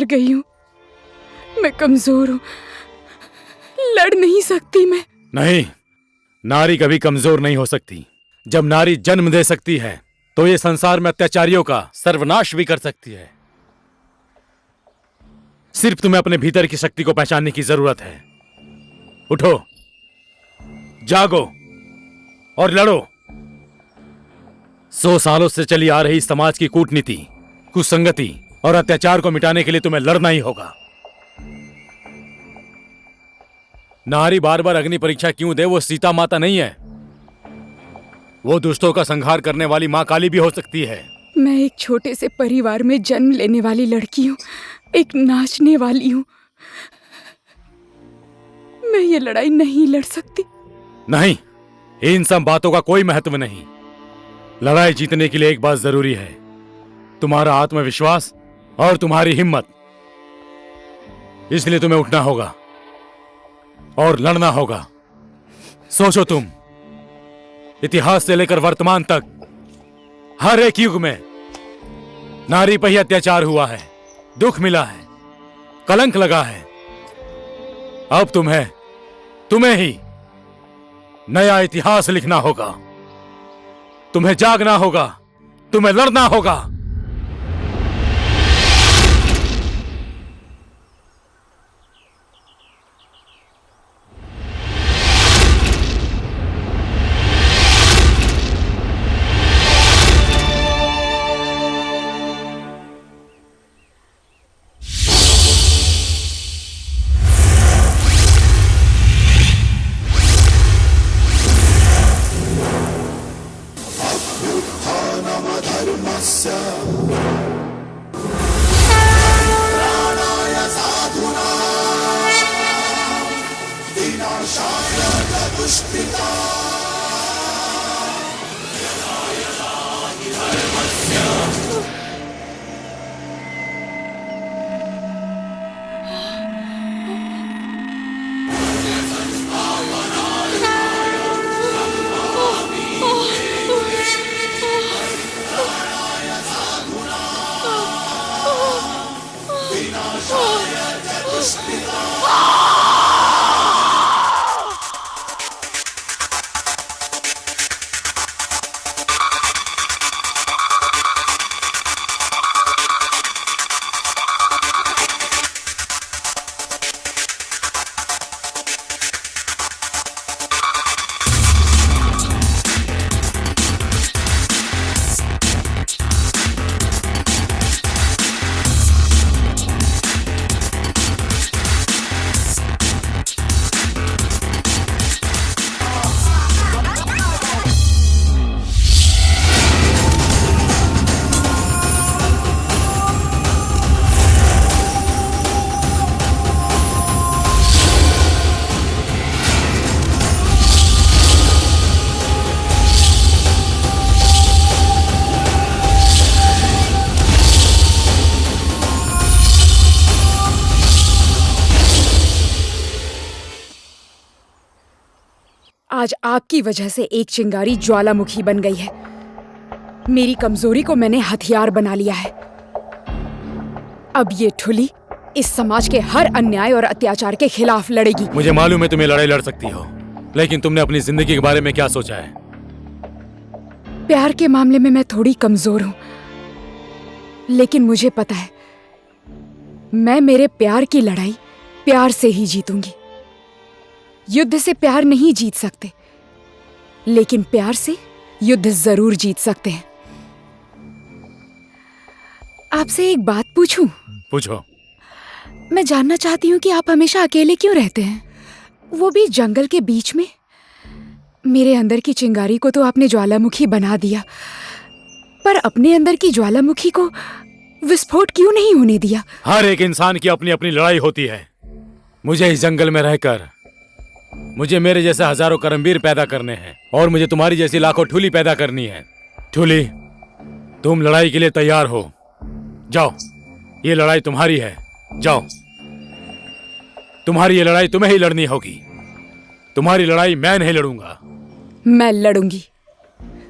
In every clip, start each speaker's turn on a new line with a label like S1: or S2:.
S1: गई हूँ। मैं कमजोर हूँ, लड़ नहीं सकती मैं।
S2: नहीं, नारी कभी कमजोर नहीं हो सकती। जब नारी जन्म दे सकती है तो ये संसार में अत्याचारियों का सर्वनाश भी कर सकती है। सिर्फ तुम्हें अपने भीतर की शक्ति को पहचानने की जरूरत है। उठो, जागो और लड़ो। 100 सालों से चली आ रही समाज की कूटनीति, कुसंगति और अत्याचार को मिटाने के लिए तुम्हें लड़ना ही होगा। नारी बार बार अग्नि परीक्षा क्यों दे? वो सीता माता नहीं है, वो दुष्टों का संहार करने वाली मां काली भी हो सकती है।
S1: मैं एक छोटे से परिवार में जन्म लेने वाली लड़की हूँ, एक नाचने वाली हूँ। मैं ये लड़ाई नहीं लड़ सकती।
S2: नहीं, इन सब बातों का कोई महत्व नहीं। लड़ाई जीतने के लिए एक बात जरूरी है, तुम्हारा आत्मविश्वास और तुम्हारी हिम्मत। इसलिए तुम्हें उठना होगा और लड़ना होगा। सोचो, तुम इतिहास से लेकर वर्तमान तक हर एक युग में नारी पर ही अत्याचार हुआ है, दुख मिला है, कलंक लगा है। अब तुम्हें ही नया इतिहास लिखना होगा। तुम्हें जागना होगा, तुम्हें लड़ना होगा।
S1: आज आपकी वजह से एक चिंगारी ज्वालामुखी बन गई है। मेरी कमजोरी को मैंने हथियार बना लिया है। अब ये ठुली इस समाज के हर अन्याय और अत्याचार के खिलाफ लड़ेगी।
S2: मुझे मालूम है तुम्हें लड़ाई लड़ सकती हो, लेकिन तुमने अपनी जिंदगी के बारे में क्या सोचा है?
S1: प्यार के मामले में मैं थोड़ी कमजोर हूं, लेकिन मुझे पता है मैं मेरे प्यार की लड़ाई प्यार से ही जीतूंगी। युद्ध से प्यार नहीं जीत सकते, लेकिन प्यार से युद्ध जरूर जीत सकते हैं। आपसे एक बात पूछूं?
S2: पूछो।
S1: मैं जानना चाहती हूँ कि आप हमेशा अकेले क्यों रहते हैं, वो भी जंगल के बीच में। मेरे अंदर की चिंगारी को तो आपने ज्वालामुखी बना दिया, पर अपने अंदर की ज्वालामुखी को विस्फोट क्यों नहीं होने दिया?
S2: हर एक इंसान की अपनी अपनी लड़ाई होती है। मुझे इस जंगल में रहकर मुझे मेरे जैसे हजारों करमवीर पैदा करने हैं, और मुझे तुम्हारी जैसी लाखों ठुली पैदा करनी है। ठुली, तुम लड़ाई के लिए तैयार हो? जाओ, ये लड़ाई तुम्हारी है। जाओ, तुम्हारी ये लड़ाई तुम्हें ही लड़नी होगी। तुम्हारी लड़ाई मैं नहीं लड़ूंगा।
S1: मैं लड़ूंगी,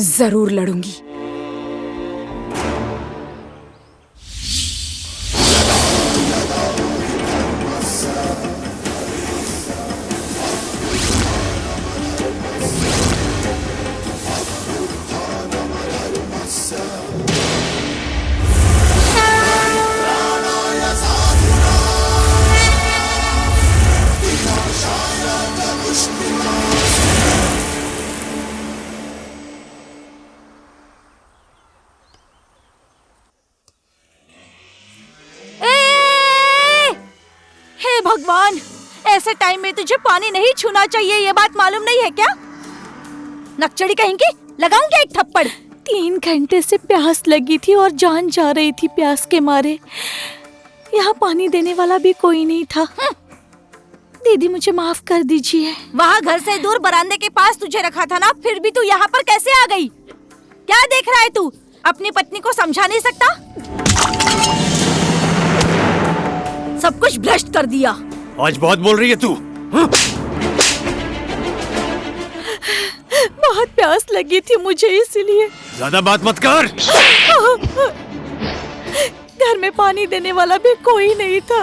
S1: जरूर लड़ूंगी।
S3: ऐसे टाइम में तुझे पानी नहीं छूना चाहिए, ये बात मालूम नहीं है क्या? नकचड़ी कहेंगी, लगाऊं क्या एक थप्पड़? 3 घंटे से प्यास लगी थी और जान जा रही थी प्यास के मारे। यहाँ पानी देने वाला भी कोई नहीं था। दीदी मुझे माफ कर दीजिए। वहाँ घर से दूर बरामदे के पास तुझे रखा था ना, फिर भी तू यहाँ पर कैसे आ गई? क्या देख रहा है तू? अपनी पत्नी को समझा नहीं सकता? सब कुछ भ्रष्ट कर दिया।
S2: आज बहुत बोल रही है तू।
S3: बहुत प्यास लगी थी मुझे, इसलिए।
S2: ज्यादा बात मत कर।
S3: घर में पानी देने वाला भी कोई नहीं था।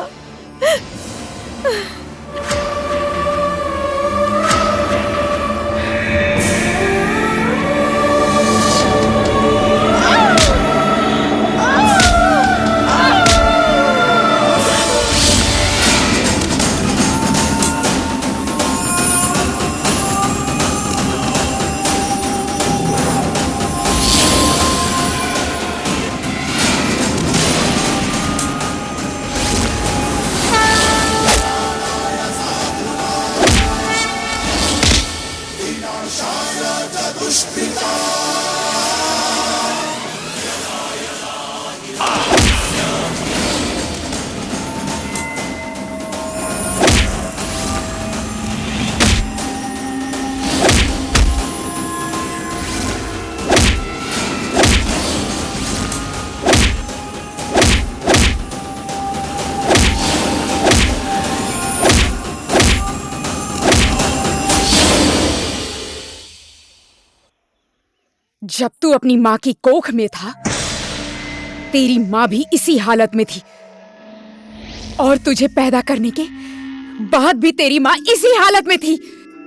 S1: जब तू अपनी माँ की कोख में था, तेरी माँ भी इसी हालत में थी, और तुझे पैदा करने के बाद भी तेरी माँ इसी हालत में थी,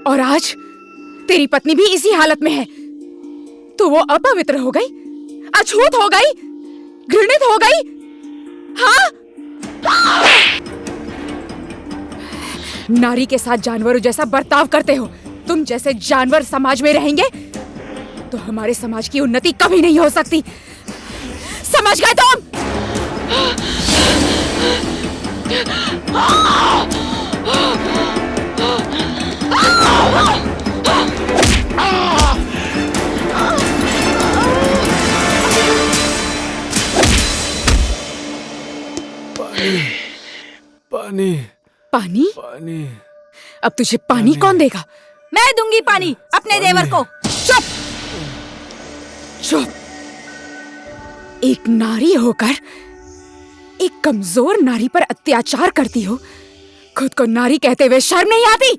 S1: और आज तेरी पत्नी भी इसी हालत में है। तो वो अपवित्र हो गई, अछूत हो गई, घृणित हो गई। हाँ, नारी के साथ जानवरों जैसा बर्ताव करते हो। तुम जैसे जानवर समाज में रहेंगे तो हमारे समाज की उन्नति कभी नहीं हो सकती। समझ गए तुम?
S2: पानी,
S1: पानी?
S2: पानी।
S1: अब तुझे पानी कौन देगा?
S3: मैं दूंगी पानी अपने देवर को।
S1: चुप! चुप! एक नारी होकर एक कमजोर नारी पर अत्याचार करती हो। खुद को नारी कहते हुए शर्म नहीं आती?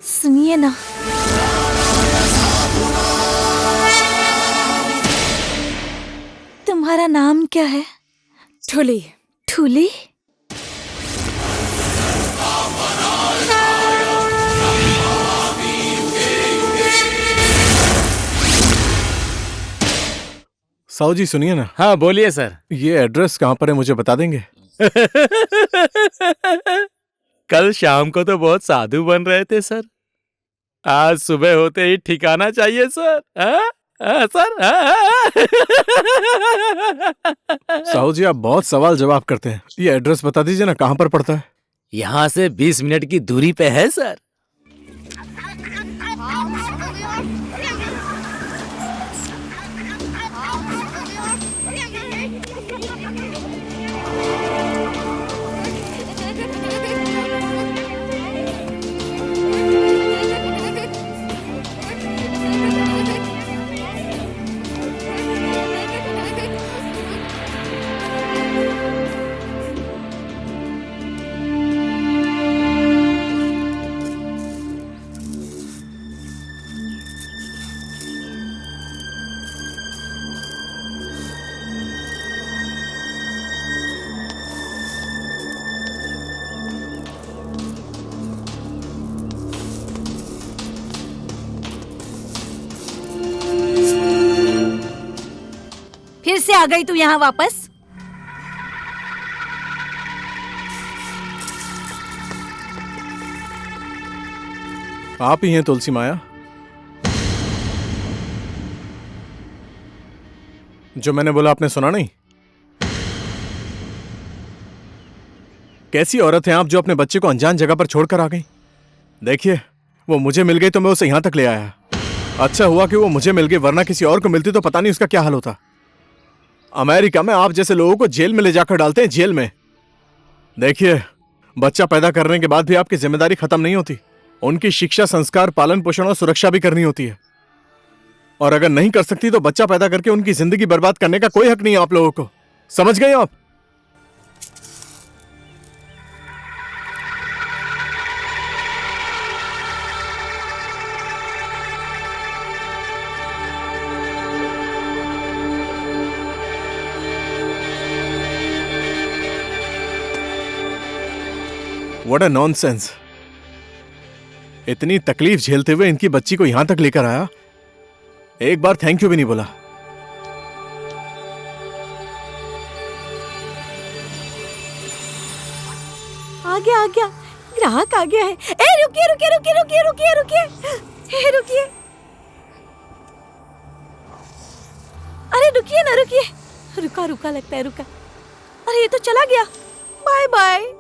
S3: सुनिए ना, तुम्हारा नाम क्या है?
S1: ठुली।
S3: ठुली?
S4: साहू जी सुनिए ना।
S2: हाँ बोलिए सर।
S4: ये एड्रेस कहाँ पर है मुझे बता देंगे?
S2: कल शाम को तो बहुत साधु बन रहे थे सर, आज सुबह होते ही ठिकाना चाहिए सर। सर।
S4: साहू जी आप बहुत सवाल जवाब करते हैं, ये एड्रेस बता दीजिए ना, कहाँ पर पड़ता है?
S2: यहाँ से 20 मिनट की दूरी पे है सर।
S3: से आ गई तू यहाँ वापस?
S4: आप ही हैं तुलसी माया, जो मैंने बोला आपने सुना नहीं? कैसी औरत हैं आप जो अपने बच्चे को अनजान जगह पर छोड़कर आ गई? देखिए, वो मुझे मिल गई तो मैं उसे यहां तक ले आया। अच्छा हुआ कि वो मुझे मिल गई, वरना किसी और को मिलती तो पता नहीं उसका क्या हाल होता। अमेरिका में आप जैसे लोगों को जेल में ले जाकर डालते हैं, जेल में। देखिए, बच्चा पैदा करने के बाद भी आपकी जिम्मेदारी खत्म नहीं होती। उनकी शिक्षा, संस्कार, पालन पोषण और सुरक्षा भी करनी होती है। और अगर नहीं कर सकती तो बच्चा पैदा करके उनकी जिंदगी बर्बाद करने का कोई हक नहीं है आप लोगों को। समझ गए आप? What a nonsense. इतनी तकलीफ झेलते हुए इनकी बच्ची को यहां तक लेकर आया, एक बार थैंक यू भी नहीं बोला।
S3: आ गया, ग्राहक आ गया है। ए रुकिए रुकिए रुकिए रुकिए रुकिए रुकिए, ए रुकिए। अरे रुकिए ना, रुकिए। रुका लगता है, रुका। अरे ये तो चला गया। Bye bye.